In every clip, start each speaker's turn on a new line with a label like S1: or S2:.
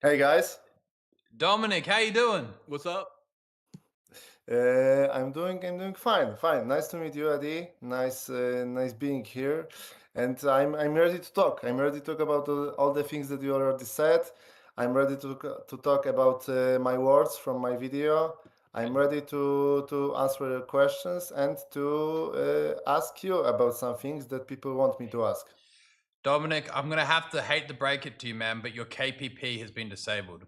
S1: Hey guys,
S2: Dominic, how you doing?
S3: What's up?
S1: I'm doing fine. Nice to meet you, Adi. Nice being here, and I'm ready to talk. I'm ready to talk about all the things that you already said. I'm ready to talk about my words from my video. I'm ready to answer your questions and to ask you about some things that people want me to ask.
S2: Dominic, I'm gonna have to hate to break it to you, man, but your KPP has been disabled.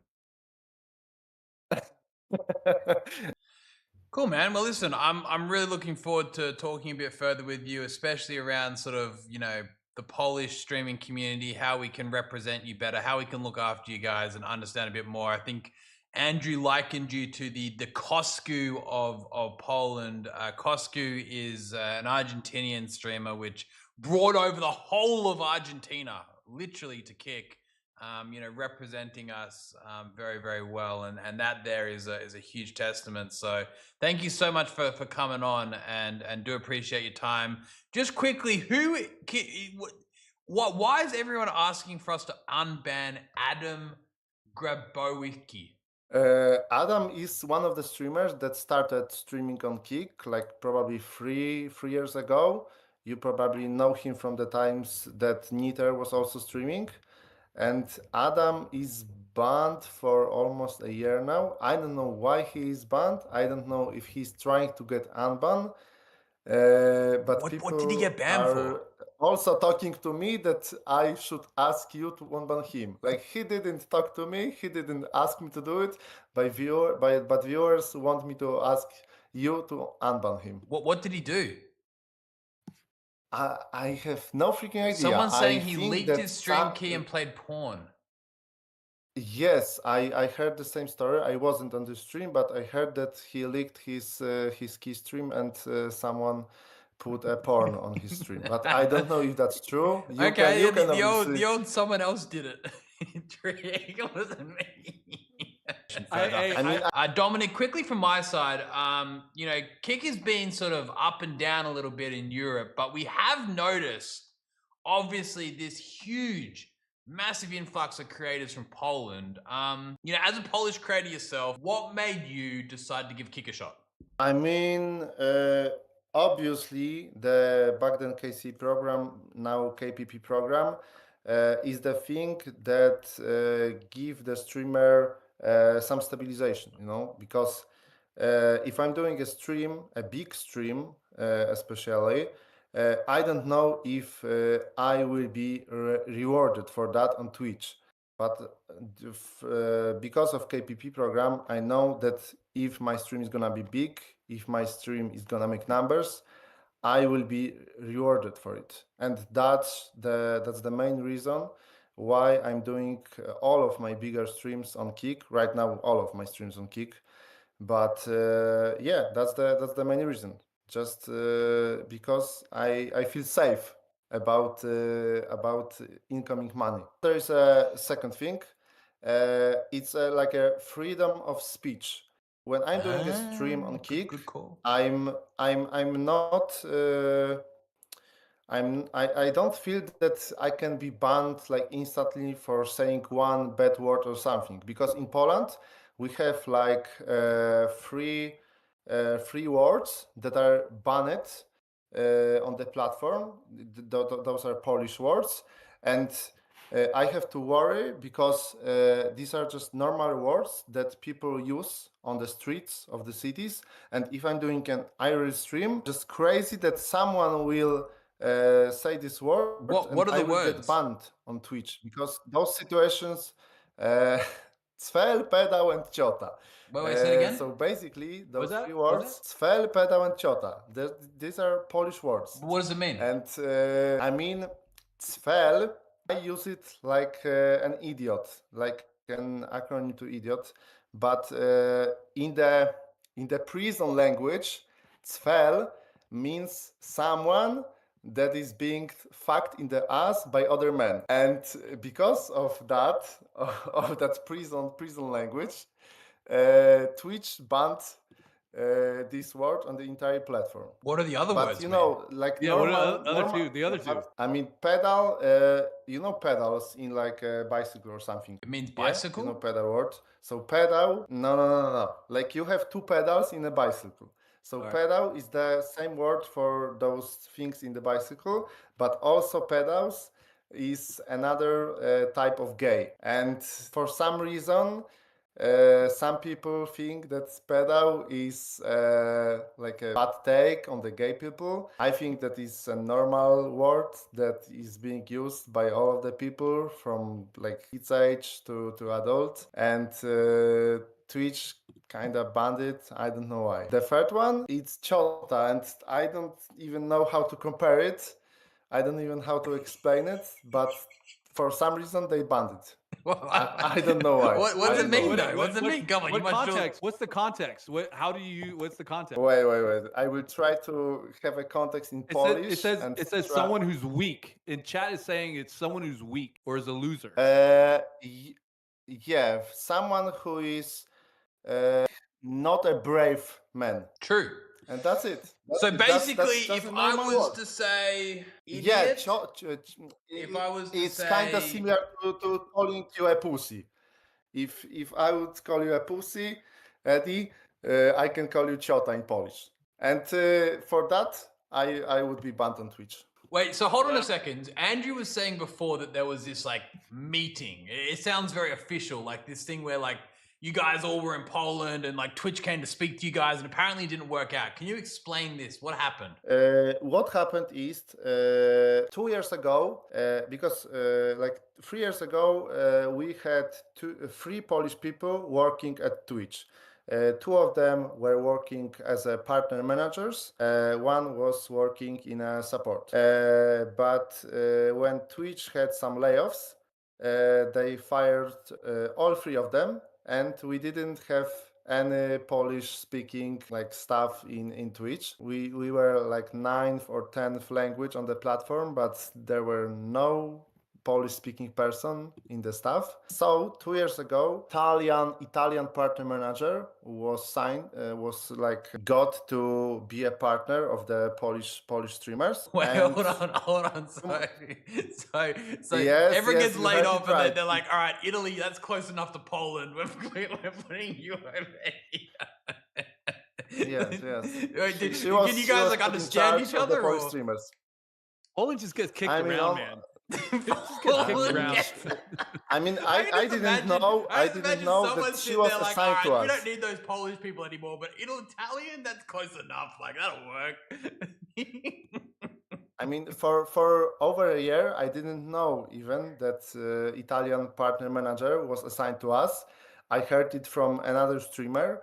S2: Cool, man. Well, listen, I'm really looking forward to talking a bit further with you, especially around sort of the Polish streaming community, how we can represent you better, how we can look after you guys, and understand a bit more. I think Andrew likened you to the Kosku of Poland. Kosku is an Argentinian streamer which brought over the whole of Argentina, literally to kick. Representing us very, very well, and that there is a huge testament. So thank you so much for coming on, and do appreciate your time. Just quickly, why is everyone asking for us to unban Adam Grabowski?
S1: Adam is one of the streamers that started streaming on Kick like probably three years ago. You probably know him from the times that Niter was also streaming. And Adam is banned for almost a year now. I don't know why he is banned. I don't know if he's trying to get unbanned. But
S2: What did he
S1: people
S2: get banned
S1: are
S2: for?
S1: also talking to me that I should ask you to unban him. Like he didn't talk to me, he didn't ask me to do it. But viewers want me to ask you to unban him.
S2: What did he do?
S1: I have no freaking idea.
S2: Someone's
S1: I
S2: saying he
S1: think
S2: leaked
S1: that
S2: his stream key and played porn.
S1: Yes, I heard the same story. I wasn't on the stream, but I heard that he leaked his key stream and someone put a porn on his stream. But I don't know if that's true.
S2: Okay,
S1: You
S2: yeah,
S1: can
S2: the
S1: obviously.
S2: old someone else did it. It wasn't me.
S1: I mean,
S2: Dominic, quickly from my side, Kick has been sort of up and down a little bit in Europe, but we have noticed, obviously, this huge, massive influx of creators from Poland. As a Polish creator yourself, what made you decide to give Kick a shot?
S1: I mean, obviously, the back then KC program, now KPP program, is the thing that give the streamer some stabilization, because if I'm doing a stream, a big stream, especially, I don't know if I will be rewarded for that on Twitch. But because of KPP program, I know that if my stream is gonna be big, if my stream is gonna make numbers, I will be rewarded for it, and that's the main reason why I'm doing all of my bigger streams on Kick right now. All of my streams on Kick, but yeah, that's the main reason. Just because I feel safe about incoming money. There is a second thing. It's like a freedom of speech. When I'm doing a stream on Kick,
S2: Good call.
S1: I'm not. I don't feel that I can be banned like instantly for saying one bad word or something, because in Poland we have like three words that are banned on the platform. Those are Polish words, and I have to worry because these are just normal words that people use on the streets of the cities. And if I'm doing an IRL stream, just crazy that someone will say this word and
S2: What are
S1: I
S2: the
S1: will get
S2: words?
S1: banned on Twitch, because those situations. Uh, Cfel, pedał, and ciota.
S2: Wait, say it again.
S1: So basically, those
S3: that?
S1: three
S3: What's
S1: words, cfel, pedał, and ciota. These are Polish words.
S2: What does it mean?
S1: And I mean, cfel, I use it like an idiot, like an acronym to idiot. But in the prison language, cfel means someone that is being fucked in the ass by other men. And because of that, of that prison language, Twitch banned this word on the entire platform.
S2: What are the other
S1: But
S2: words,
S1: you
S2: man?
S1: know, like
S3: Yeah, what
S1: normal,
S3: are the other two? The other two.
S1: but, I mean, pedal. You know, pedals in like a bicycle or something.
S2: It means
S1: Yeah?
S2: bicycle?
S1: You know, pedal word. So pedal. No. Like you have two pedals in a bicycle. So
S2: Alright.
S1: pedal is the same word for those things in the bicycle, but also pedals is another type of gay. And for some reason, some people think that pedal is like a bad take on the gay people. I think that is a normal word that is being used by all of the people from like kids age to adults. And Twitch kind of banned it. I don't know why. The third one, it's Chota, and I don't even know how to compare it. I don't even know how to explain it, but for some reason they banned it. I don't know why.
S2: What does it mean though? What does it mean? Come on, you
S3: What
S2: must
S3: context? What's the context? What's the context?
S1: Wait. I will try to have a context in Polish.
S3: It says someone who's weak. In chat is saying it's someone who's weak or is a loser.
S1: Yeah, someone who is not a brave man.
S2: True.
S1: And that's it.
S2: So basically,
S1: that's
S2: if
S1: a
S2: I
S1: normal
S2: was
S1: word.
S2: to say
S1: Yeah,
S2: idiot, if I was to
S1: it's kind of
S2: say-
S1: similar to calling you a pussy. If I would call you a pussy, Eddie, I can call you Ciota in Polish. And for that, I would be banned on Twitch.
S2: Wait, so hold on a second. Andrew was saying before that there was this like meeting. It sounds very official, like this thing where like you guys all were in Poland and like Twitch came to speak to you guys and apparently it didn't work out. Can you explain this? What happened?
S1: What happened is 2 years ago, because like 3 years ago, we had three Polish people working at Twitch. Two of them were working as a partner managers. One was working in a support. But when Twitch had some layoffs, they fired all three of them, and we didn't have any Polish speaking like stuff in Twitch. We were like 9th or 10th language on the platform, but there were no Polish speaking person in the staff. So 2 years ago, Italian partner manager was got to be a partner of the Polish streamers.
S2: Wait,
S1: And
S2: hold on. So
S1: Yes,
S2: everyone gets
S1: you
S2: laid
S1: heard
S2: off
S1: it
S2: and
S1: right.
S2: they're like, all right, Italy, that's close enough to Poland. We're putting you over here.
S1: Yes.
S2: Wait,
S1: She
S2: can
S1: was-
S2: you
S1: she
S2: guys
S1: was
S2: like
S1: put in
S2: understand
S1: charge
S2: each
S1: of the
S2: other?
S1: Polish
S2: Or?
S1: streamers.
S3: Poland just gets kicked
S1: I mean,
S3: around, man.
S1: I mean,
S2: I can
S1: I
S2: just
S1: didn't
S2: imagine-
S1: know.
S2: I
S1: I
S2: just
S1: didn't
S2: imagine
S1: know
S2: someone
S1: that she
S2: sitting
S1: was
S2: there like,
S1: assigned
S2: all
S1: to
S2: right, we
S1: us.
S2: don't need those Polish people anymore, but Italian, that's close enough. Like that'll work.
S1: I mean, for over a year, I didn't know even that Italian partner manager was assigned to us. I heard it from another streamer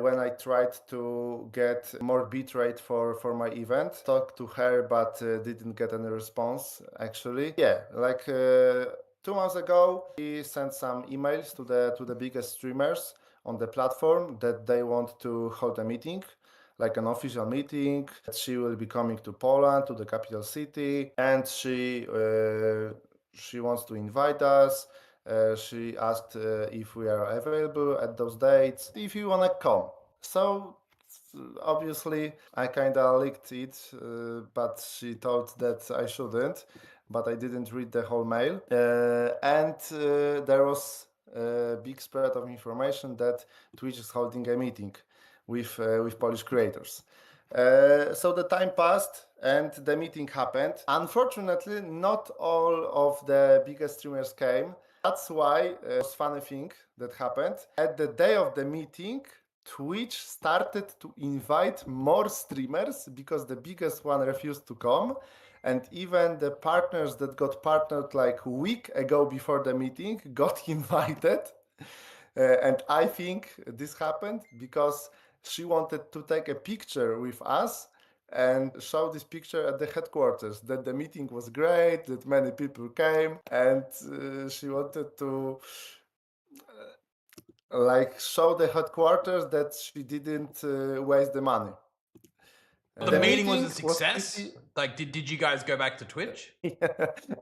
S1: when I tried to get more bitrate for my event. Talked to her, but didn't get any response. Actually, yeah, like 2 months ago, he sent some emails to the biggest streamers on the platform that they want to hold a meeting, like an official meeting. She will be coming to Poland, to the capital city, and she wants to invite us. She asked if we are available at those dates, if you wanna come. So obviously I kind of licked it, but she told that I shouldn't, but I didn't read the whole mail. And there was a big spread of information that Twitch is holding a meeting with Polish creators. So the time passed and the meeting happened. Unfortunately, not all of the biggest streamers came. That's why it was funny thing that happened. At the day of the meeting, Twitch started to invite more streamers because the biggest one refused to come. And even the partners that got partnered like a week ago before the meeting got invited. And I think this happened because she wanted to take a picture with us and show this picture at the headquarters, that the meeting was great, that many people came, and she wanted to like show the headquarters that she didn't waste the money.
S2: The meeting was a success. Like, did you guys go back to Twitch?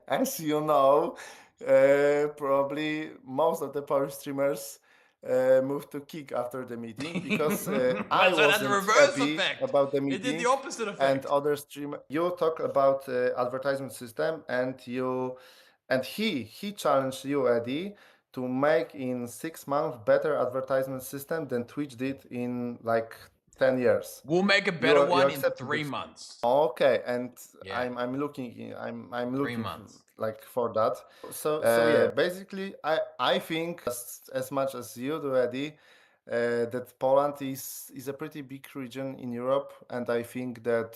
S1: As you know, probably most of the Polish streamers moved to Kick after the meeting because I
S2: That's what had the
S1: wasn't
S2: reverse
S1: happy
S2: effect.
S1: about the
S2: It
S1: meeting.
S2: did the opposite
S1: And
S2: effect.
S1: other streamer, you talk about advertisement system, and he challenged you, Eddie, to make in 6 months better advertisement system than Twitch did in like 10 years.
S2: We'll make a better one in
S1: accepted
S2: 3
S1: this.
S2: months.
S1: Okay, and
S2: Yeah.
S1: I'm looking
S2: 3
S1: looking
S2: months.
S1: like for that. So yeah, basically I think as much as you do, Eddie, that Poland is a pretty big region in Europe, and I think that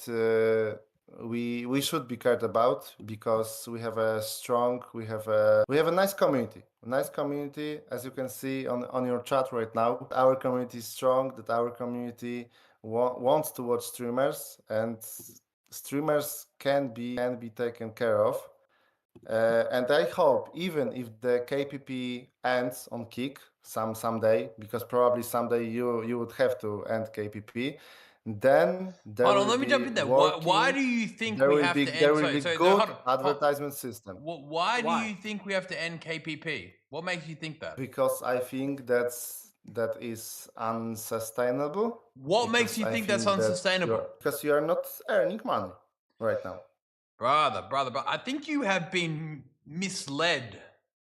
S1: we should be cared about because we have a strong, we have a nice community. Nice community, as you can see on your chat right now. Our community is strong. That our community wants to watch streamers, and streamers can be taken care of. And I hope, even if the KPP ends on Kick someday, because probably someday you would have to end KPP, then there
S2: Hold on,
S1: will
S2: let me
S1: be
S2: jump in there.
S1: working,
S2: Why do you think
S1: there
S2: we
S1: will
S2: have
S1: be
S2: to
S1: there
S2: end?
S1: will be
S2: Sorry,
S1: good
S2: hold on.
S1: advertisement system.
S2: Why do
S3: Why?
S2: you think we have to end KPP? What makes you think that?
S1: Because I think that is unsustainable.
S2: What makes you think that's unsustainable?
S1: Because you are not earning money right now.
S2: Brother, I think you have been misled.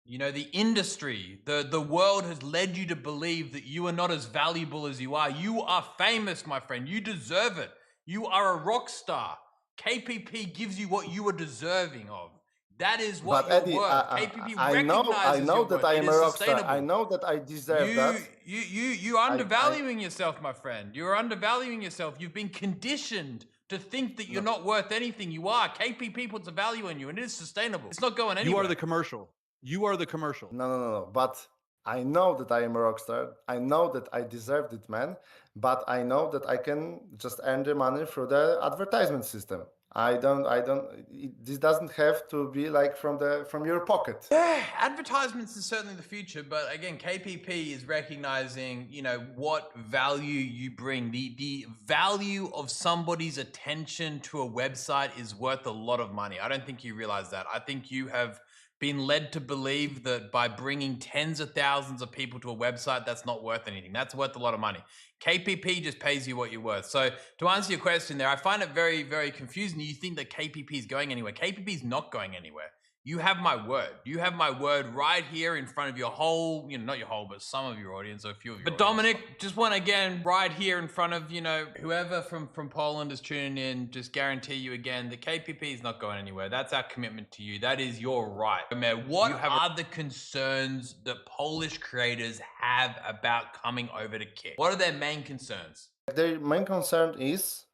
S2: You know, the industry, the world has led you to believe that you are not as valuable as you are. You are famous, my friend. You deserve it. You are a rock star. KPP gives you what you are deserving of. That is what
S1: But
S2: you're
S1: Eddie,
S2: worth. KPP recognizes
S1: I know
S2: your
S1: that
S2: worth.
S1: I
S2: It
S1: am
S2: is
S1: a rock star.
S2: sustainable.
S1: I know that I deserve that.
S2: You're undervaluing yourself, my friend. You're undervaluing yourself. You've been conditioned to think that you're not worth anything. You are. KPP puts a value on you, and it is sustainable. It's not going anywhere.
S3: You are the commercial. You are the commercial.
S1: No. But I know that I am a rock star. I know that I deserve it, man. But I know that I can just earn the money through the advertisement system. This doesn't have to be like from your pocket.
S2: Yeah, advertisements is certainly the future, but again, KPP is recognizing, you know, what value you bring. The value of somebody's attention to a website is worth a lot of money. I don't think you realize that. I think you have been led to believe that by bringing tens of thousands of people to a website, that's not worth anything. That's worth a lot of money. KPP just pays you what you're worth. So to answer your question there, I find it very, very confusing. You think that KPP is going anywhere. KPP is not going anywhere. You have my word. You have my word right here in front of your whole, you know, not your whole, but some of your audience or a few of your audience. Dominic, just want to again, right here in front of, you know, whoever from Poland is tuning in, just guarantee you again, the KPP is not going anywhere. That's our commitment to you. That is your right. What are the concerns that Polish creators have about coming over to Kick? What are their main concerns?
S1: Their main concern is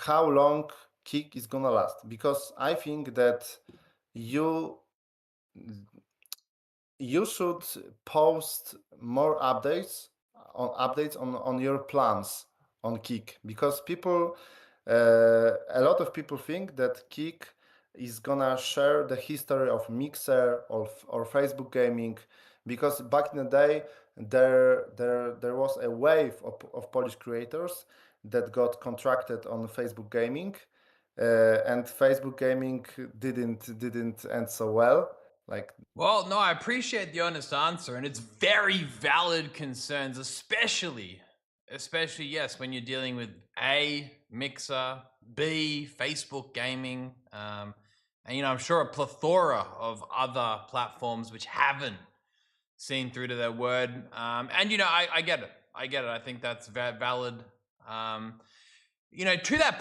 S1: how long Kick is gonna last, because I think that you should post more updates on your plans on Kick, because people a lot of people think that Kick is gonna share the history of Mixer or Facebook gaming, because back in the day there was a wave of Polish creators that got contracted on Facebook gaming, and Facebook gaming didn't end so well.
S2: Well, no, I appreciate the honest answer, and it's very valid concerns, especially yes, when you're dealing with A, Mixer, B, Facebook gaming, and you know, I'm sure a plethora of other platforms which haven't seen through to their word. And you know, I get it. I think that's valid. You know, to that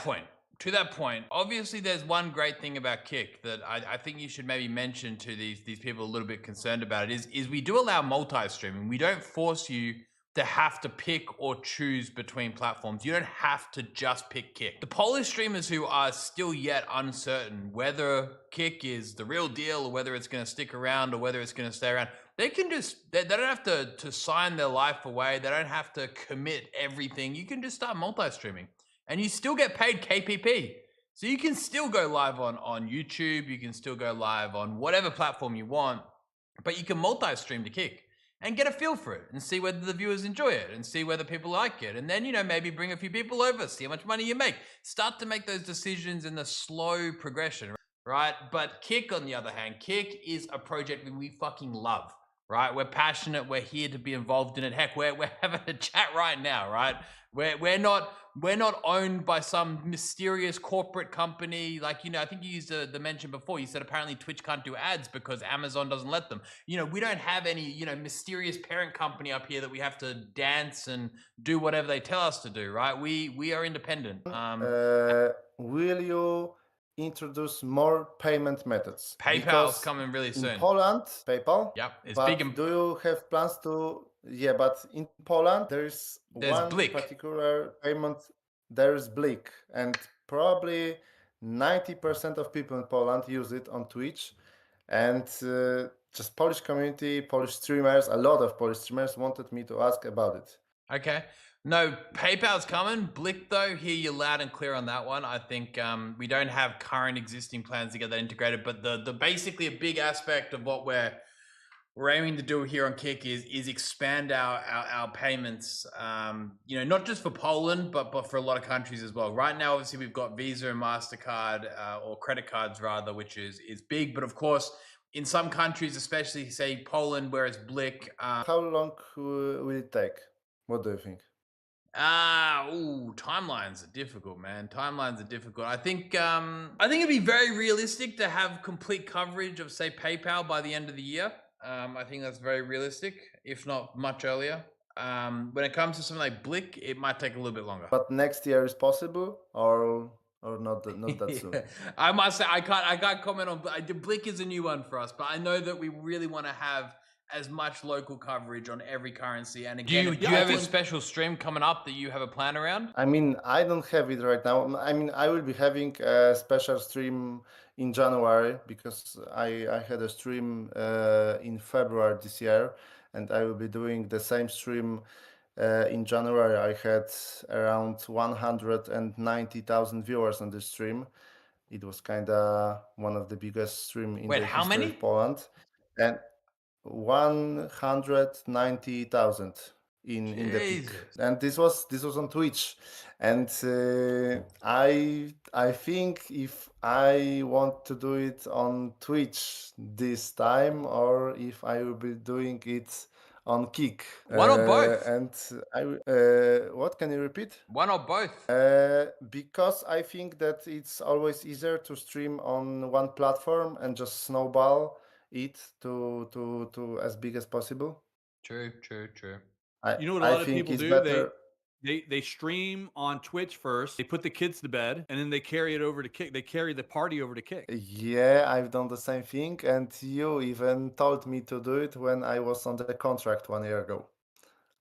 S2: point, obviously there's one great thing about Kick that I think you should maybe mention to these people a little bit concerned about it is we do allow multi-streaming. We don't force you to have to pick or choose between platforms. You don't have to just pick Kick. The Polish streamers who are still yet uncertain whether Kick is the real deal or whether it's going to stick around or whether it's going to stay around, they can just, they don't have to sign their life away. They don't have to commit everything. You can just start multi-streaming. And you still get paid KPP. So you can still go live on YouTube. You can still go live on whatever platform you want. But you can multi-stream to Kick and get a feel for it and see whether the viewers enjoy it and see whether people like it. And then, you know, maybe bring a few people over, see how much money you make. Start to make those decisions in the slow progression, right? But Kick, on the other hand, Kick is a project that we fucking love. right? We're passionate. We're here to be involved in it. Heck, we're having a chat right now, right? We're not owned by some mysterious corporate company. Like, I think you used the mention before. You said apparently Twitch can't do ads because Amazon doesn't let them. We don't have any, mysterious parent company up here that we have to dance and do whatever they tell us to do, right? We are independent.
S1: Will you introduce more payment methods?
S2: PayPal's
S1: Because
S2: coming really
S1: in
S2: soon.
S1: Poland, PayPal.
S2: Yep, it's
S1: but
S2: big.
S1: do you have plans to? Yeah, but in Poland there's one
S2: Blik.
S1: particular payment. There is Blik, and probably 90% of people in Poland use it on Twitch, and just Polish community, Polish streamers, a lot of Polish streamers wanted me to ask about it.
S2: Okay. No, PayPal's coming. Blik, though, hear you loud and clear on that one. I think we don't have current existing plans to get that integrated, but the basically a big aspect of what we're aiming to do here on Kick is expand our payments. Not just for Poland, but for a lot of countries as well. Right now, obviously, we've got Visa and MasterCard, or credit cards rather, which is big. But of course, in some countries, especially say Poland, where it's Blik.
S1: How long will it take? What do you think?
S2: Timelines are difficult, man. Timelines are difficult. I think it'd be very realistic to have complete coverage of, say, PayPal by the end of the year. I think that's very realistic, if not much earlier. When it comes to something like Blik, it might take a little bit longer.
S1: But next year is possible, or not that soon.
S2: I must say I can't comment on Blik is a new one for us, but I know that we really want to have as much local coverage on every currency. And again, do you have a special stream coming up that you have a plan around?
S1: I mean, I don't have it right now. I mean, I will be having a special stream in January because I had a stream in February this year, and I will be doing the same stream in January. I had around 190,000 viewers on this stream. It was kind of one of the biggest stream in the history of Poland. And 190,000 in the peak, and this was on Twitch, and I think if I want to do it on Twitch this time, or if I will be doing it on Kick.
S2: One or both?
S1: And what can you repeat?
S2: One or both?
S1: Because I think that it's always easier to stream on one platform and just snowball it to as big as possible.
S2: True.
S3: You know what a lot of people do? They stream on Twitch first. They put the kids to bed, and then they carry it over to Kick. They carry the party over to Kick.
S1: Yeah, I've done the same thing, and you even told me to do it when I was on the contract 1 year ago.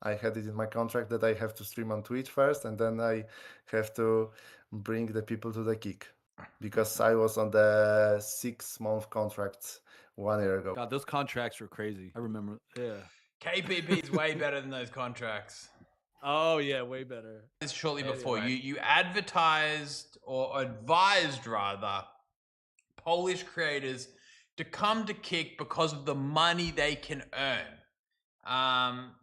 S1: I had it in my contract that I have to stream on Twitch first, and then I have to bring the people to the Kick, because I was on the 6-month contract 1 year ago.
S3: God, those contracts were crazy. I remember. Yeah.
S2: KPP is way better than those contracts.
S3: Oh yeah, way better.
S2: Shortly before, you advertised or advised rather Polish creators to come to Kick because of the money they can earn. How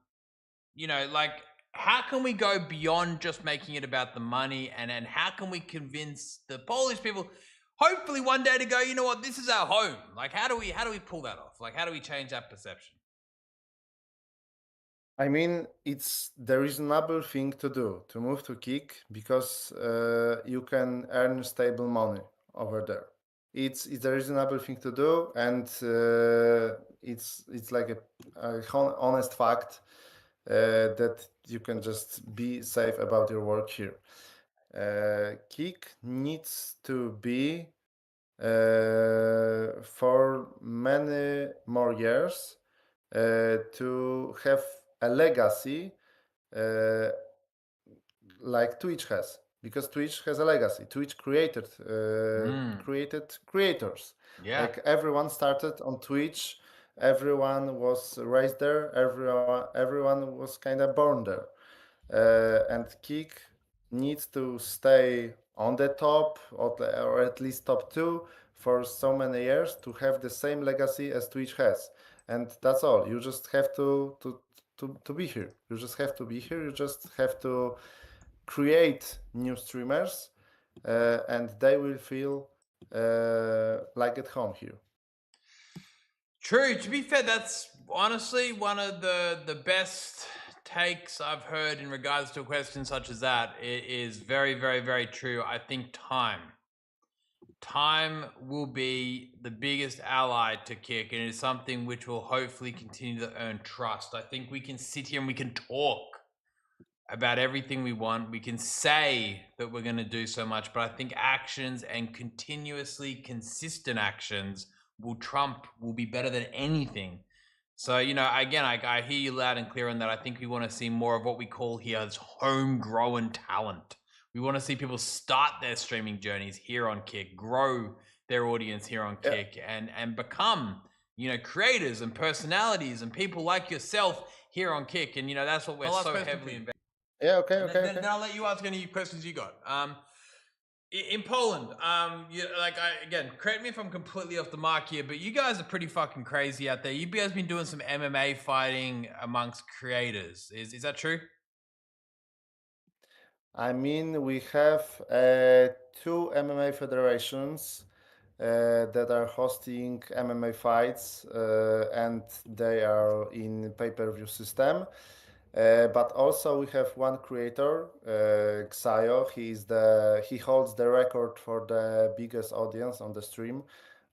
S2: can we go beyond just making it about the money, and how can we convince the Polish people, hopefully one day, to go, you know what, this is our home? Like, how do we pull that off? Like, how do we change that perception?
S1: I mean, it's the reasonable thing to do, to move to Kick, because you can earn stable money over there. It's the reasonable thing to do, and it's like a honest fact that you can just be safe about your work here. Kick needs to be for many more years to have a legacy like Twitch has, because Twitch has a legacy. Twitch created creators.
S2: Yeah.
S1: Like, everyone started on Twitch, everyone was raised there, everyone was kind of born there, and Kick needs to stay on the top, or at least top 2 for so many years, to have the same legacy as Twitch has. And that's all. You just have to be here. You just have to be here. You just have to create new streamers, and they will feel like at home here.
S2: True. To be fair, that's honestly one of the best takes I've heard in regards to a question such as that. It is very, very, very true. I think time will be the biggest ally to Kick, and it is something which will hopefully continue to earn trust. I think we can sit here and we can talk about everything we want. We can say that we're going to do so much, but I think actions and continuously consistent actions will be better than anything. So, you know, again, I hear you loud and clear on that. I think we want to see more of what we call here as homegrown talent. We want to see people start their streaming journeys here on Kick, grow their audience here on Kick, and become, you know, creators and personalities and people like yourself here on Kick. And, you know, that's what we're so heavily invested.
S1: Yeah, okay.
S2: Then I'll let you ask any questions you got. In Poland, again, correct me if I'm completely off the mark here, but you guys are pretty fucking crazy out there. You guys been doing some MMA fighting amongst creators. Is that true?
S1: I mean, we have 2 MMA federations that are hosting MMA fights, and they are in pay-per-view system. But also we have one creator, Xayo. He holds the record for the biggest audience on the stream,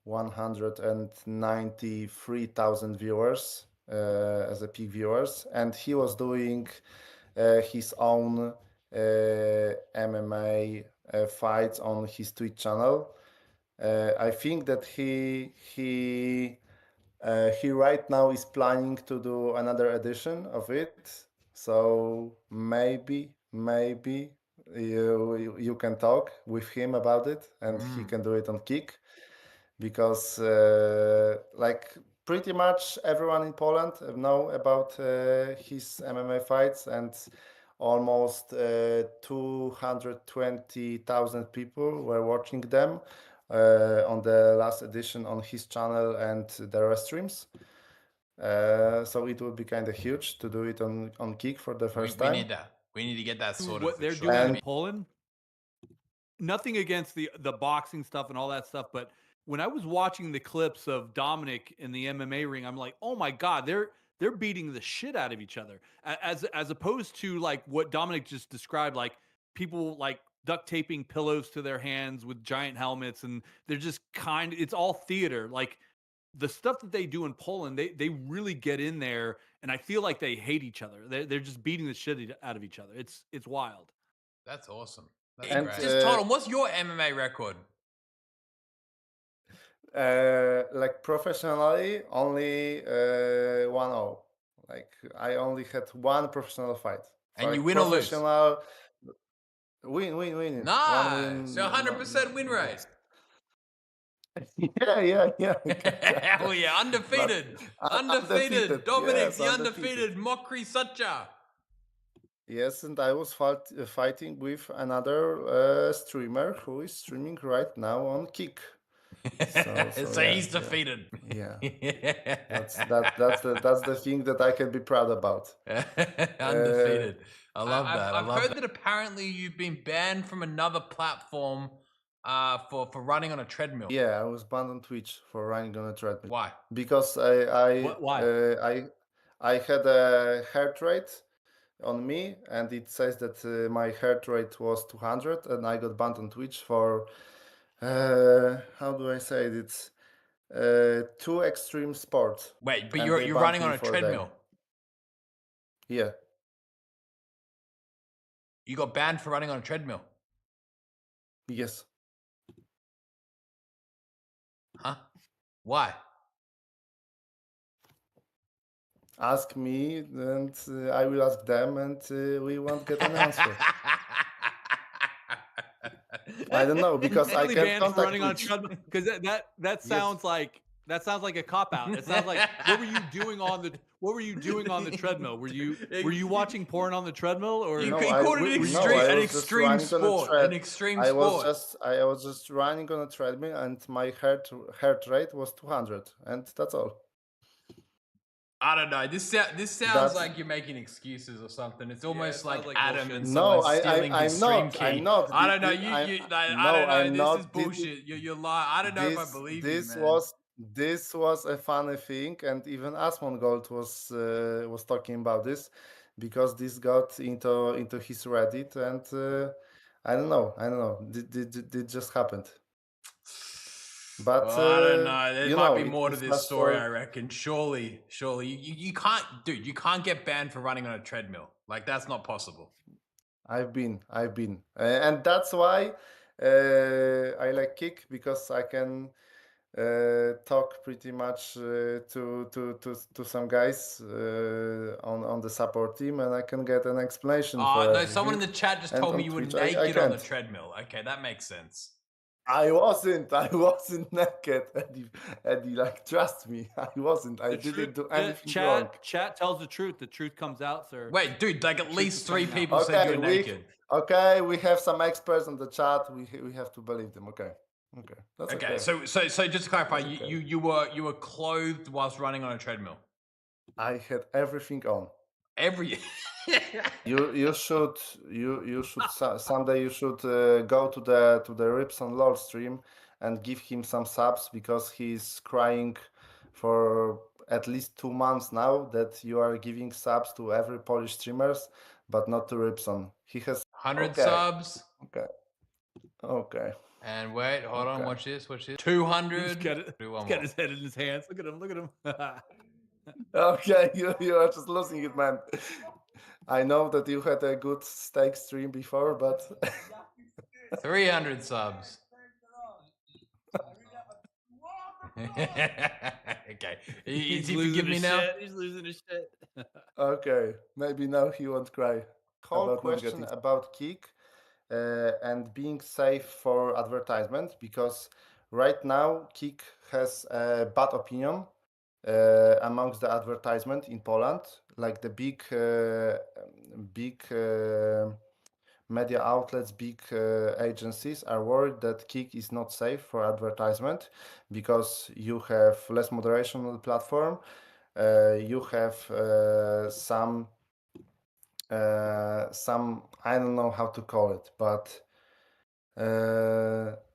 S1: 193,000 viewers as a peak viewers, and he was doing his own MMA fights on his Twitch channel. I think that he right now is planning to do another edition of it. So maybe you can talk with him about it, and he can do it on Kick, because like pretty much everyone in Poland know about his MMA fights, and almost 220,000 people were watching them on the last edition on his channel and the rest streams. So it would be kind of huge to do it on Kick for the first time.
S2: We need that. We need to get that sorted.
S3: What they're doing in Poland, nothing against the boxing stuff and all that stuff, but when I was watching the clips of Dominic in the MMA ring, I'm like, oh my God, they're beating the shit out of each other. As opposed to like what Dominic just described, like people like duct taping pillows to their hands with giant helmets, and they're just it's all theater. Like the stuff that they do in Poland, they really get in there, and I feel like they hate each other. They're just beating the shit out of each other. It's wild.
S2: That's awesome. That's just told him, what's your MMA record?
S1: Like professionally, only 1-0. Like I only had one professional fight.
S2: And you win or lose?
S1: Win.
S2: Nice. So 100% win rate.
S1: Yeah.
S2: Hell yeah, undefeated. Undefeated. Dominic, the undefeated MokrySuchar.
S1: Yes, and I was fighting with another streamer who is streaming right now on Kick.
S2: So he's defeated.
S1: Yeah. That's the thing that I can be proud about.
S2: Undefeated. I love that. I've heard that apparently you've been banned from another platform for running on a treadmill.
S1: Yeah, I was banned on Twitch for running on a treadmill.
S2: Why?
S1: Because
S3: Why?
S1: I had a heart rate on me, and it says that my heart rate was 200, and I got banned on Twitch for how do I say it? It's too extreme sport.
S2: Wait, but you're running on a treadmill.
S1: Yeah.
S2: You got banned for running on a treadmill.
S1: Yes.
S2: Huh? Why?
S1: Ask me, and I will ask them, and we won't get an answer. I don't know, because I can't contact
S3: running on a treadmill, because that sounds like a cop out. It sounds like what were you doing on the treadmill? Were you watching porn on the treadmill, or
S2: you called it an extreme sport? An extreme sport.
S1: I was just running on a treadmill, and my heart rate was 200, and that's all.
S2: I don't know. This sounds like you're making excuses or something. It's almost like Adam and
S1: someone
S2: stealing his stream key.
S1: I'm not.
S2: I don't know. I don't know. This is bullshit. You're lying. I don't know if I believe you, man.
S1: this was a funny thing, and even Asmongold was talking about this because this got into his Reddit, and I don't know, it just happened. But
S2: Well, I don't know. There
S1: you
S2: might
S1: know,
S2: be more to
S1: it
S2: this
S1: was
S2: story,
S1: for.
S2: I reckon. Surely, you can't, dude. You can't get banned for running on a treadmill. Like that's not possible.
S1: I've been, and that's why I like Kick, because I can talk pretty much to some guys on the support team, and I can get an explanation for
S2: No, someone in
S1: everything.
S2: the chat just
S1: And
S2: told me
S1: on
S2: you were
S1: Twitch, I
S2: naked on the
S1: can't.
S2: treadmill. Okay, that makes sense.
S1: I wasn't naked, Eddie. Like, trust me, I wasn't. I
S3: The
S1: didn't
S3: truth,
S1: do anything wrong.
S3: chat tells the truth. The truth comes out, sir.
S2: Wait, dude, like at
S3: Truth
S2: least
S3: is
S2: 3
S3: coming out.
S2: people said you
S1: Okay,
S2: were naked.
S1: we have some experts on the chat. We have to believe them. Okay, that's okay.
S2: So just to clarify,
S1: That's okay.
S2: you were clothed whilst running on a treadmill.
S1: I had everything on.
S2: Every
S1: You should someday you should go to the Rips on LOL stream and give him some subs, because he's crying for at least 2 months now that you are giving subs to every Polish streamers, but not to Ripson. He has
S2: 100
S1: okay.
S2: subs.
S1: Okay.
S2: And wait, hold on,
S1: Okay.
S2: watch this. 200.
S3: He's got his head in his hands. Look at him.
S1: Okay, you are just losing it, man. I know that you had a good steak stream before, but
S2: 300 subs. Okay. Is he forgive me now?
S3: He's losing his shit.
S1: okay, maybe now he won't cry. Whole
S3: About not
S1: question
S3: getting-
S1: about Kik and being safe for advertisement, because right now Kik has a bad opinion amongst the advertisement in Poland. Like the big media outlets, big agencies are worried that Kik is not safe for advertisement, because you have less moderation on the platform. You have some I don't know how to call it, but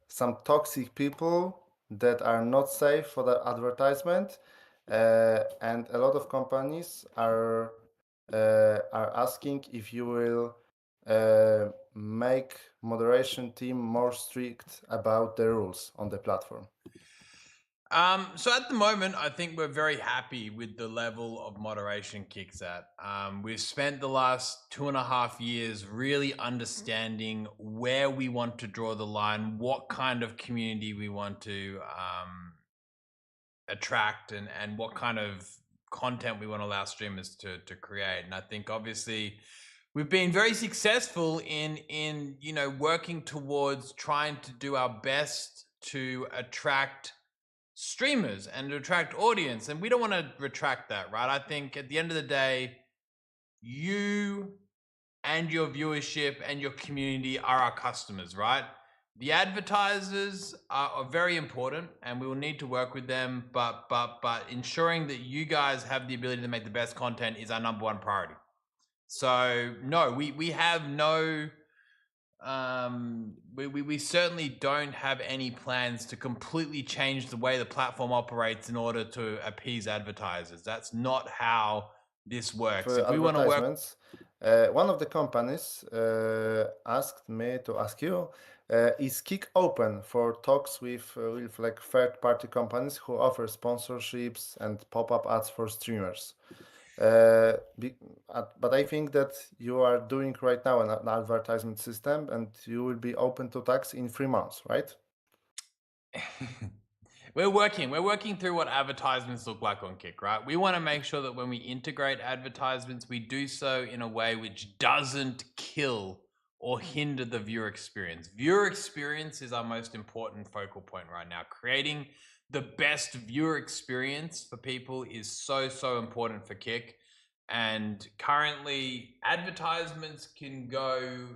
S1: some toxic people that are not safe for the advertisement, and a lot of companies are asking if you will make moderation team more strict about the rules on the platform.
S2: So at the moment, I think we're very happy with the level of moderation Kik's at. We've spent the last 2.5 years really understanding where we want to draw the line, what kind of community we want to attract, and what kind of content we want to allow streamers to create. And I think obviously we've been very successful in working towards trying to do our best to attract streamers and to attract audience, and we don't want to retract that, right? I think at the end of the day, you and your viewership and your community are our customers, right? The advertisers are very important, and we will need to work with them, but ensuring that you guys have the ability to make the best content is our number one priority. So no, we have no we certainly don't have any plans to completely change the way the platform operates in order to appease advertisers. That's not how this works.
S1: For
S2: If we want to work,
S1: one of the companies asked me to ask you, is Kik open for talks with like third-party companies who offer sponsorships and pop-up ads for streamers? But I think that you are doing right now an advertisement system, and you will be open to tax in 3 months, right?
S2: we're working through what advertisements look like on Kik, right? We want to make sure that when we integrate advertisements, we do so in a way which doesn't kill or hinder the viewer experience. Viewer experience is our most important focal point right now. Creating the best viewer experience for people is so important for Kik. And currently, advertisements can go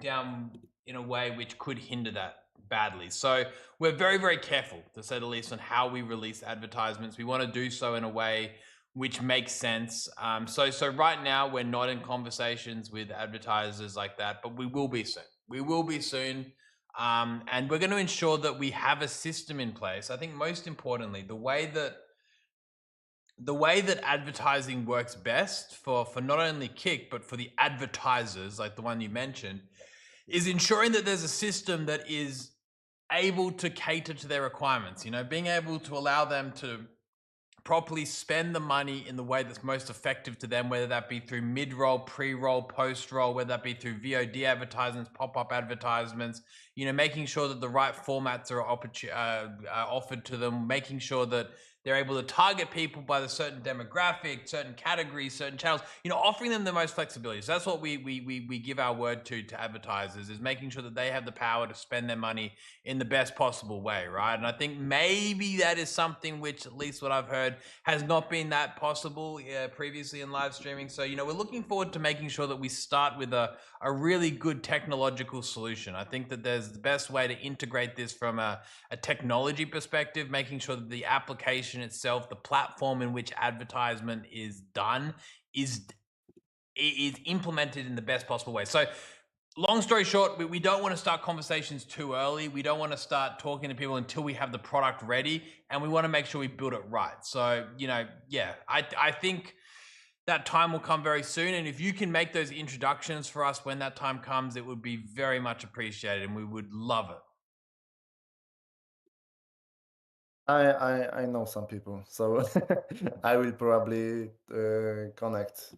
S2: down in a way which could hinder that badly. So we're very careful, to say the least, on how we release advertisements. We want to do so in a way which makes sense. So right now we're not in conversations with advertisers like that, but we will be soon. We will be soon. And we're going to ensure that we have a system in place. I think most importantly, the way that advertising works best for not only Kick, but for the advertisers, like the one you mentioned, is ensuring that there's a system that is able to cater to their requirements, being able to allow them to properly spend the money in the way that's most effective to them, whether that be through mid-roll, pre-roll, post-roll, whether that be through VOD advertisements, pop-up advertisements, making sure that the right formats are offered to them, making sure that they're able to target people by the certain demographic, certain categories, certain channels, offering them the most flexibility. So that's what we give our word to advertisers, is making sure that they have the power to spend their money in the best possible way, right? And I think maybe that is something which, at least what I've heard, has not been that possible previously in live streaming. So, we're looking forward to making sure that we start with a really good technological solution. I think that there's the best way to integrate this from a technology perspective, making sure that the application itself, the platform in which advertisement is done, is implemented in the best possible way. So, long story short, we don't want to start conversations too early. We don't want to start talking to people until we have the product ready, and we want to make sure we build it right. So, I think that time will come very soon. And if you can make those introductions for us when that time comes, it would be very much appreciated, and we would love it.
S1: I know some people, so I will probably connect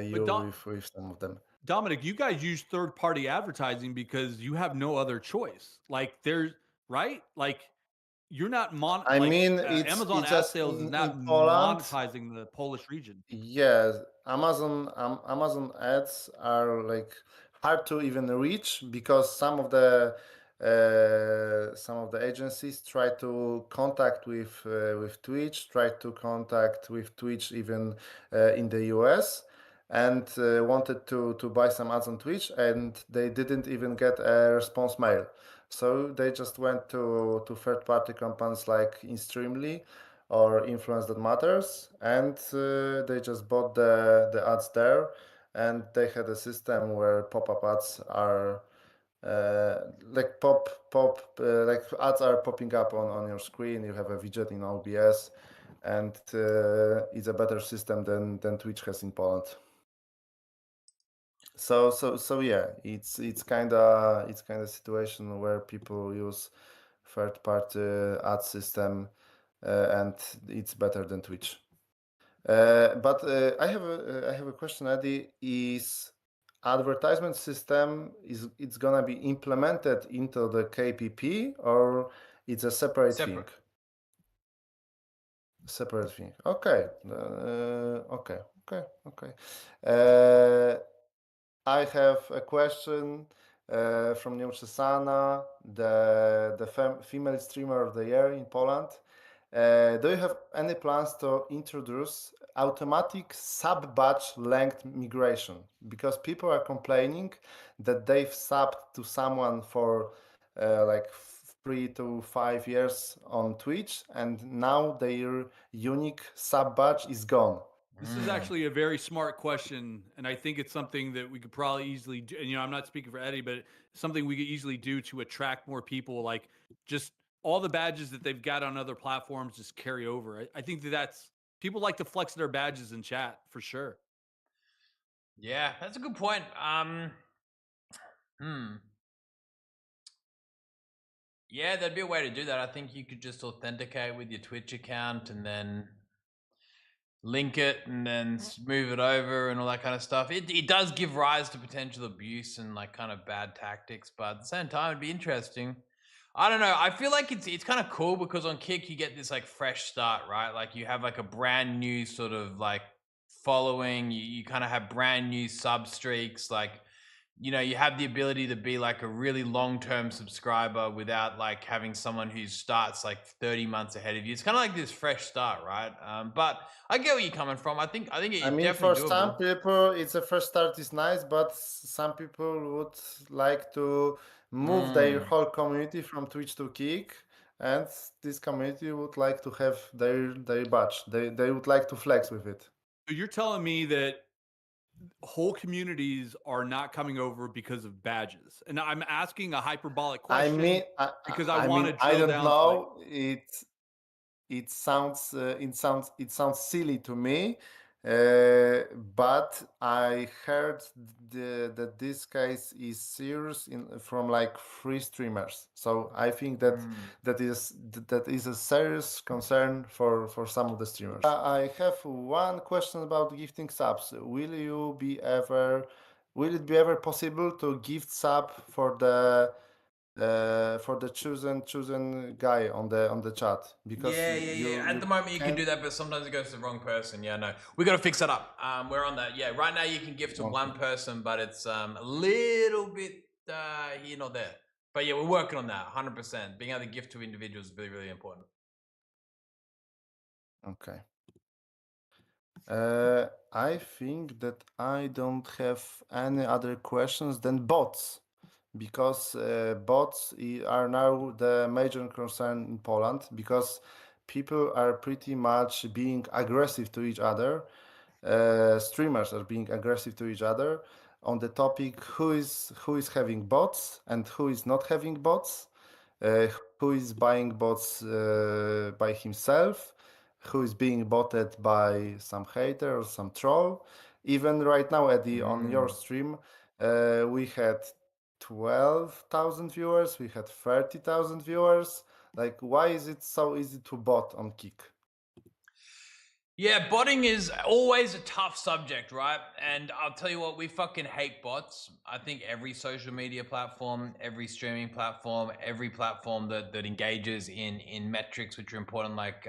S1: you with some of them.
S3: Dominic, you guys use third-party advertising because you have no other choice. Like there's right, like you're not
S1: I mean,
S3: Amazon
S1: it's
S3: ad
S1: just
S3: sales is
S1: in
S3: not
S1: Poland.
S3: monetizing the Polish region.
S1: Yes, Amazon ads are like hard to even reach because some of the agencies try to contact with Twitch, try to contact with Twitch even in the US, and wanted to buy some ads on Twitch, and they didn't even get a response mail. So they just went to third-party companies like InStreamly or Influence That Matters, and they just bought the ads there, and they had a system where pop-up ads are like like ads are popping up on your screen. You have a widget in OBS, and it's a better system than Twitch has in Poland. So yeah, it's kind of situation where people use third party ad system, and it's better than Twitch. But I have a question, Eddie. Is advertisement system it's gonna be implemented into the KPP, or it's a separate thing? Separate thing. Okay. Okay. I have a question from Nieuczesana, the female streamer of the year in Poland. Do you have any plans to introduce automatic sub-batch length migration? Because people are complaining that they've subbed to someone for like 3 to 5 years on Twitch, and now their unique sub-batch is gone.
S3: This is actually a very smart question, and I think it's something that we could probably easily do. And, I'm not speaking for Eddie, but something we could easily do to attract more people. Like just all the badges that they've got on other platforms just carry over. I think that's people like to flex their badges in chat for sure.
S2: Yeah, that's a good point. Yeah, there'd be a way to do that. I think you could just authenticate with your Twitch account and then link it and then move it over and all that kind of stuff. It does give rise to potential abuse and like kind of bad tactics, but at the same time, it'd be interesting. I don't know. I feel like it's kind of cool because on Kick you get this like fresh start, right? Like you have like a brand new sort of like following. You kind of have brand new sub streaks, like you have the ability to be like a really long-term subscriber without like having someone who starts like 30 months ahead of you. It's kind of like this fresh start, right? But I get where you're coming from. I think it's definitely
S1: for
S2: doable.
S1: some people, it's a first start is nice, but some people would like to move their whole community from Twitch to Kick, and this community would like to have their badge. They would like to flex with it.
S3: So you're telling me that whole communities are not coming over because of badges. And I'm asking a hyperbolic
S1: I
S3: question
S1: mean,
S3: because I want to
S1: I
S3: drill
S1: don't
S3: down to like,
S1: know. It sounds silly to me, but I heard that this case is serious from like free streamers. So I think that that is a serious concern for some of the streamers. I have one question about gifting subs. Will it be ever possible to gift sub for the chosen guy on the chat? Because
S2: Yeah. At the moment, you can do that, but sometimes it goes to the wrong person. Yeah, no, we got to fix that up. We're on that. Yeah, right now you can gift to one person, but it's a little bit here not there. But yeah, we're working on that. 100%. Being able to gift to individuals is really, really important.
S1: Okay. I think that I don't have any other questions than bots, because bots are now the major concern in Poland, because people are pretty much being aggressive to each other. Streamers are being aggressive to each other on the topic who is having bots and who is not having bots, who is buying bots by himself, who is being botted by some hater or some troll. Even right now, Eddie, on your stream, we had 12,000 viewers, we had 30,000 viewers. Like, why is it so easy to bot on Kick?
S2: Yeah, botting is always a tough subject, right? And I'll tell you what, we fucking hate bots. I think every social media platform, every streaming platform, every platform that engages in metrics which are important, like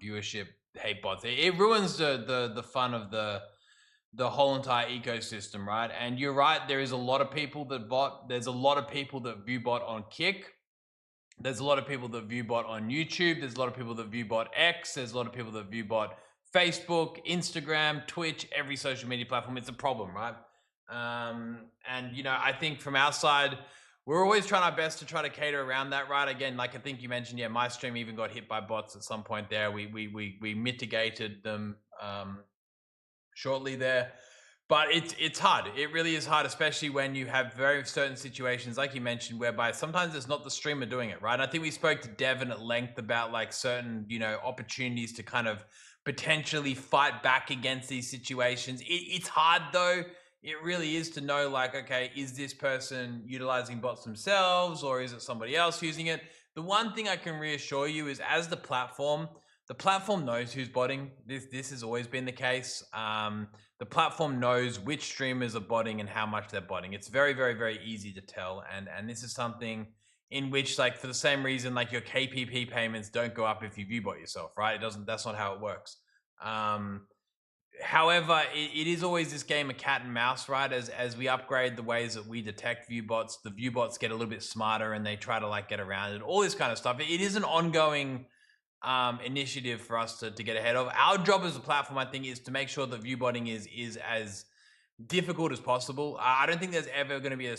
S2: viewership, hate bots. It ruins the fun of the whole entire ecosystem, right? And you're right, there is a lot of people that bot. There's a lot of people that view bot on Kick. There's a lot of people that view bot on YouTube. There's a lot of people that view bot X. There's a lot of people that view bot Facebook, Instagram, Twitch, every social media platform. It's a problem, right? And you know, I think from our side, we're always trying our best to try to cater around that, right? Again, like I think you mentioned, yeah, my stream even got hit by bots at some point there. We mitigated them shortly there. But it's hard. It really is hard, especially when you have very certain situations, like you mentioned, whereby sometimes it's not the streamer doing it, right? And I think we spoke to Devin at length about like certain, you know, opportunities to kind of potentially fight back against these situations. It's hard though. It really is to know, like, okay, is this person utilizing bots themselves or is it somebody else using it? The one thing I can reassure you is, as the platform knows who's botting. This has always been the case. The platform knows which streamers are botting and how much they're botting. It's very, very, very easy to tell. And this is something in which, like, for the same reason, like your KPP payments don't go up if you view bot yourself, right? That's not how it works. However, it is always this game of cat and mouse, right? As we upgrade the ways that we detect view bots, the view bots get a little bit smarter and they try to like get around it, all this kind of stuff. It is an ongoing initiative for us to get ahead of. Our job as a platform, I think, is to make sure that viewbotting is as difficult as possible. I don't think there's ever going to be a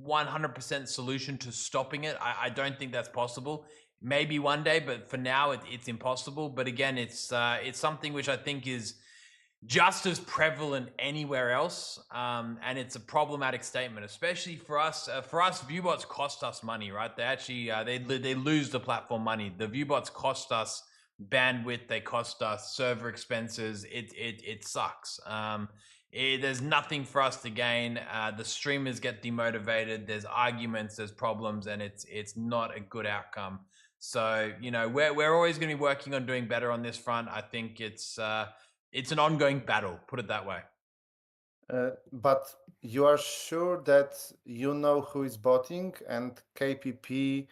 S2: 100% solution to stopping it. I don't think that's possible. Maybe one day, but for now it's impossible. But again, it's something which I think is just as prevalent anywhere else, and it's a problematic statement, especially for us. Viewbots cost us money, right? They actually they lose the platform money. The viewbots cost us bandwidth, they cost us server expenses. It sucks. There's nothing for us to gain. The streamers get demotivated. There's arguments, there's problems, and it's not a good outcome. So you know, we're always going to be working on doing better on this front. I think it's an ongoing battle, put it that way.
S1: But you are sure that you know who is botting, and KPP,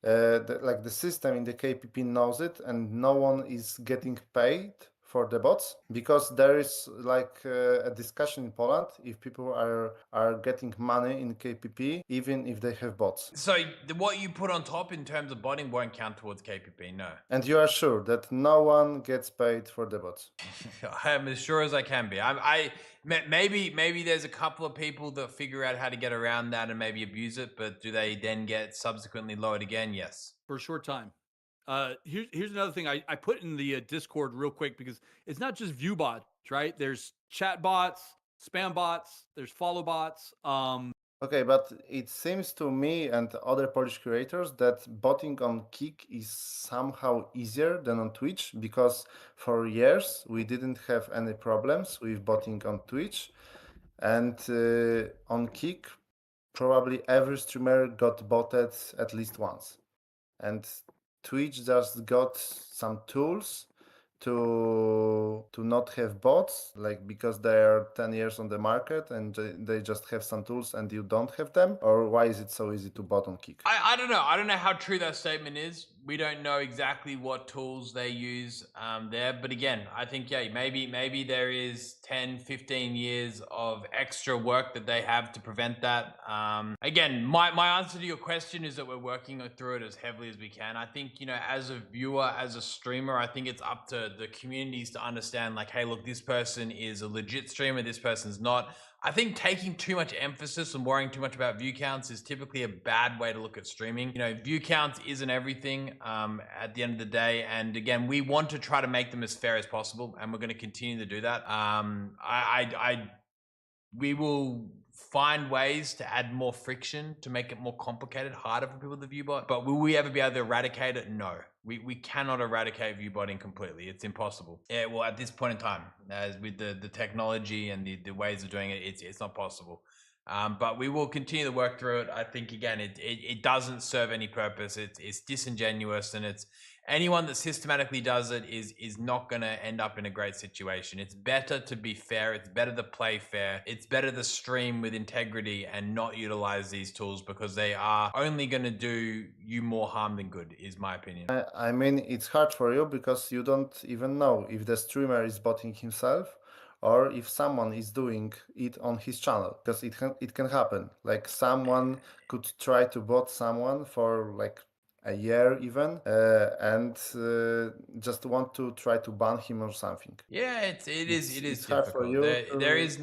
S1: like the system in the KPP knows it, and no one is getting paid for the bots? Because there is like a discussion in Poland if people are getting money in KPP even if they have bots.
S2: So what you put on top in terms of botting won't count towards KPP, no.
S1: And you are sure that no one gets paid for the bots?
S2: I am as sure as I can be. Maybe there's a couple of people that figure out how to get around that and maybe abuse it, but do they then get subsequently lowered again? Yes.
S3: For a short time. Here's another thing I put in the Discord real quick, because it's not just view bots, right? There's chat bots, spam bots, there's follow bots.
S1: Okay, but it seems to me and other Polish creators that botting on Kick is somehow easier than on Twitch, because for years we didn't have any problems with botting on Twitch, and on Kick probably every streamer got botted at least once, and Twitch just got some tools to not have bots, like because they're 10 years on the market and they just have some tools and you don't have them? Or why is it so easy to bot on Kick?
S2: I don't know. I don't know how true that statement is. We don't know exactly what tools they use there. But again, I think, yeah, maybe there is 10, 15 years of extra work that they have to prevent that. Again, my answer to your question is that we're working through it as heavily as we can. I think, you know, as a viewer, as a streamer, I think it's up to the communities to understand, like, hey, look, this person is a legit streamer, this person's not. I think taking too much emphasis and worrying too much about view counts is typically a bad way to look at streaming. You know, view counts isn't everything at the end of the day. And again, we want to try to make them as fair as possible, and we're going to continue to do that. We will find ways to add more friction to make it more complicated, harder for people to view bot. But will we ever be able to eradicate it? No. We cannot eradicate view botting completely. It's impossible. Yeah, well, at this point in time, as with the technology and the ways of doing it, it's not possible. But we will continue to work through it. I think, again, it doesn't serve any purpose. It's disingenuous, and it's anyone that systematically does it is not going to end up in a great situation. It's better to be fair. It's better to play fair. It's better to stream with integrity and not utilize these tools, because they are only going to do you more harm than good, is my opinion.
S1: I mean, it's hard for you because you don't even know if the streamer is botting himself or if someone is doing it on his channel, because it can happen. Like someone could try to bot someone for like a year even, and just want to try to ban him or something.
S2: Yeah, it is
S1: It's hard for
S2: difficult.
S1: you
S2: There is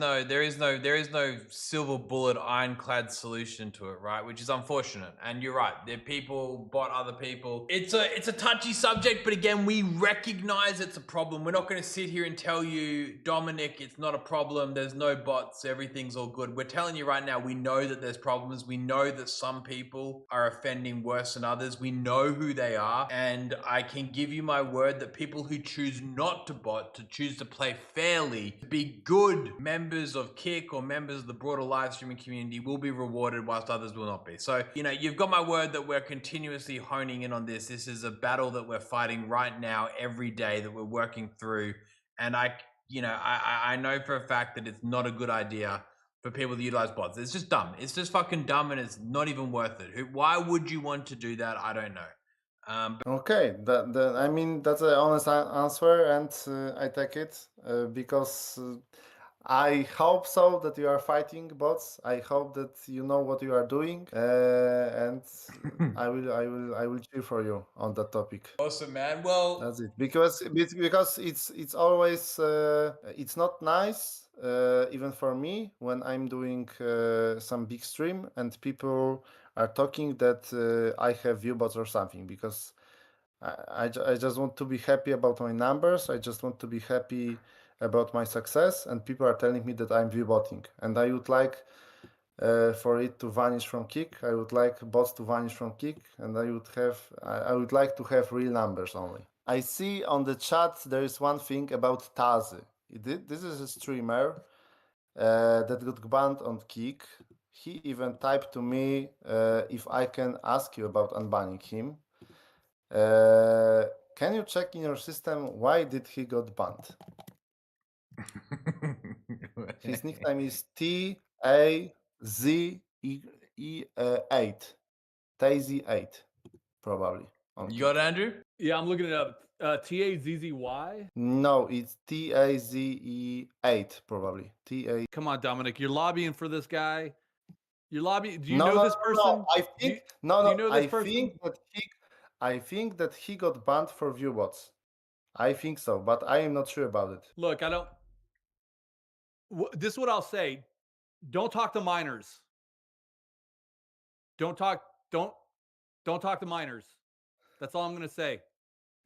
S2: no silver bullet ironclad solution to it, right? Which is unfortunate. And you're right. There people bot other people. It's a touchy subject, but again, we recognize it's a problem. We're not going to sit here and tell you, Dominic, it's not a problem. There's no bots. Everything's all good. We're telling you right now, we know that there's problems. We know that some people are offending worse than others. We know who they are. And I can give you my word that people who choose not to bot, to choose to play fairly, to be good members of Kick or members of the broader live streaming community will be rewarded, whilst others will not be. So, you know, you've got my word that we're continuously honing in on this. This is a battle that we're fighting right now, every day, that we're working through. And I know for a fact that it's not a good idea for people to utilize bots. It's just dumb. It's just fucking dumb, and it's not even worth it. Why would you want to do that? I don't know.
S1: Okay, I mean, that's an honest answer, and I take it because I hope so that you are fighting bots. I hope that you know what you are doing, and I will cheer for you on that topic.
S2: Awesome, man. Well,
S1: That's it. Because it's always it's not nice even for me when I'm doing some big stream and people are talking that I have viewbots or something, because I just want to be happy about my numbers. I just want to be happy about my success, and people are telling me that I'm viewbotting, and I would like for it to vanish from Kick. I would like bots to vanish from Kick, and I would like to have real numbers only. I see on the chat there is one thing about Tazy. This is a streamer that got banned on Kick. He even typed to me if I can ask you about unbanning him. Can you check in your system why did he got banned? His nickname is TAZE8. TAZE8, probably.
S2: You got it, Andrew?
S3: Yeah, I'm looking it up. TAZZY?
S1: No, it's TAZE8, probably.
S3: Come on, Dominic. You're lobbying for this guy. You're lobbying. Do you
S1: No,
S3: know this person?
S1: No, I think
S3: do you know this person?
S1: I think that he got banned for viewbots. I think so, but I am not sure about it.
S3: Look, I don't. This is what I'll say. Don't talk to minors. Don't talk to minors. That's all I'm gonna say.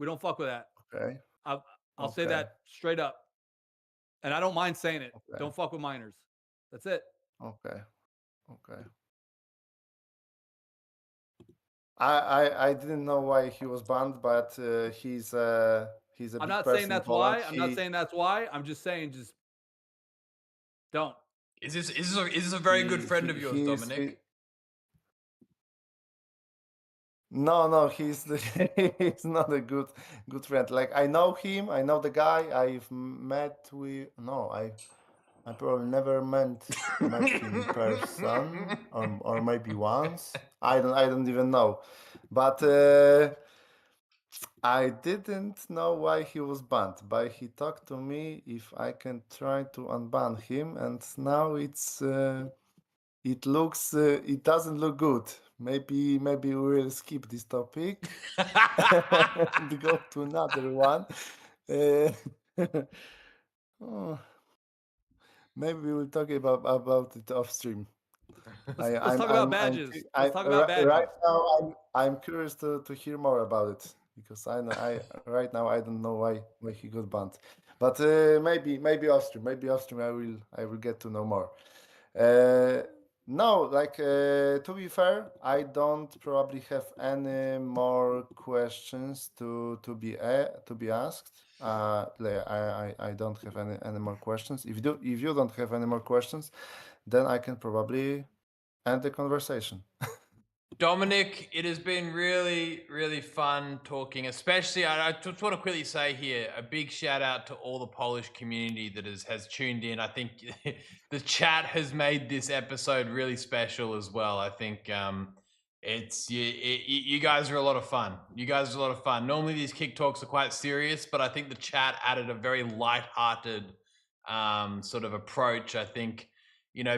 S3: We don't fuck with that.
S1: Okay.
S3: I'll say that straight up. and I don't mind saying it.
S1: Okay.
S3: Don't fuck with minors. That's it.
S1: Okay. Okay. I didn't know why he was banned, but he's a
S3: I'm
S1: big
S3: not
S1: person
S3: saying
S1: in
S3: that's
S1: Poland.
S3: why. I'm not saying that's why. I'm just saying just don't.
S2: Is this a very good friend of yours,
S1: he's
S2: Dominic?
S1: no, he's he's not a good friend. Like I know him, I know the guy. I've met with no, I probably never met him in person, or maybe once. I don't even know, but I didn't know why he was banned. But he talked to me if I can try to unban him, and now it doesn't look good. Maybe we will skip this topic and go to another one. Uh, oh, maybe we will talk about it off stream.
S3: Let's talk about badges. Let's talk about badges.
S1: Right now I'm curious to hear more about it, because I right now I don't know why he got banned. But maybe off stream. I will get to know more. No, like to be fair, I don't probably have any more questions to be asked. I don't have any more questions. If you don't have any more questions, then I can probably end the conversation.
S2: Dominic, it has been really, really fun talking, especially, I just want to quickly say here, a big shout out to all the Polish community that has tuned in. I think the chat has made this episode really special as well. I think you guys are a lot of fun. Normally these Kick Talks are quite serious, but I think the chat added a very lighthearted sort of approach. I think,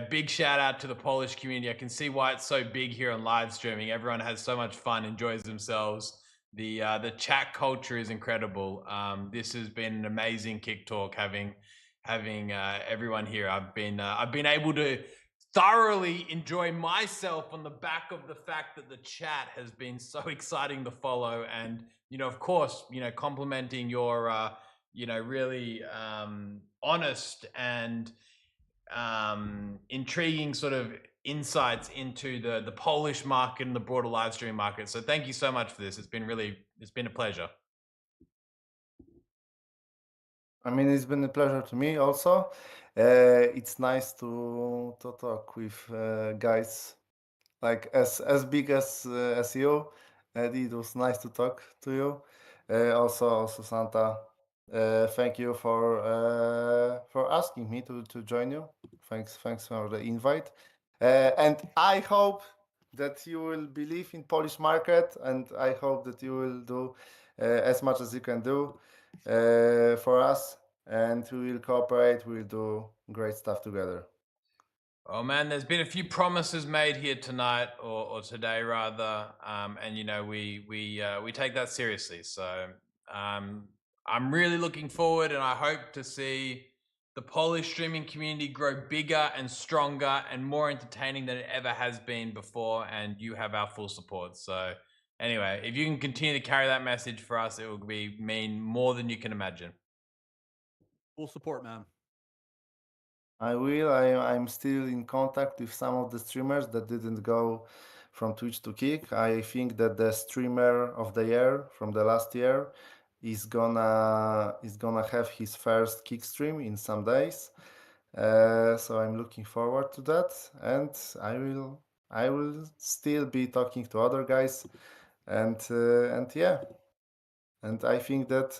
S2: big shout out to the Polish community. I can see why it's so big here on live streaming. Everyone has so much fun, enjoys themselves. The chat culture is incredible. This has been an amazing Kick Talk having everyone here. I've been able to thoroughly enjoy myself on the back of the fact that the chat has been so exciting to follow, and of course, complimenting your really honest and intriguing sort of insights into the Polish market and the broader live streaming market. So thank you so much for this. It's been a pleasure.
S1: I mean, it's been a pleasure to me also. It's nice to talk with guys like as big as you. Eddie, it was nice to talk to you. Also Santa, thank you for asking me to join you. Thanks for the invite. And I hope that you will believe in Polish market, and I hope that you will do as much as you can do for us, and we will cooperate. We will do great stuff together.
S2: Oh man, there's been a few promises made here tonight, or today rather, and we take that seriously. So I'm really looking forward, and I hope to see the Polish streaming community grow bigger and stronger and more entertaining than it ever has been before. And you have our full support. So anyway, if you can continue to carry that message for us, it will mean more than you can imagine.
S3: Full support, man.
S1: I will. I'm still in contact with some of the streamers that didn't go from Twitch to Kick. I think that the streamer of the year from the last year is gonna have his first Kick stream in some days. So I'm looking forward to that, and I will still be talking to other guys, and yeah, and I think that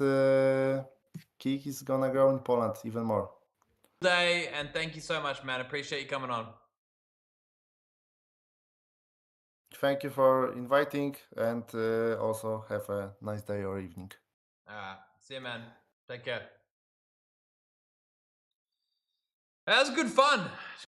S1: Kick is gonna grow in Poland even more.
S2: Day, and thank you so much, man. Appreciate you coming on.
S1: Thank you for inviting, and also have a nice day or evening.
S2: See you, man. Take care. That was good fun.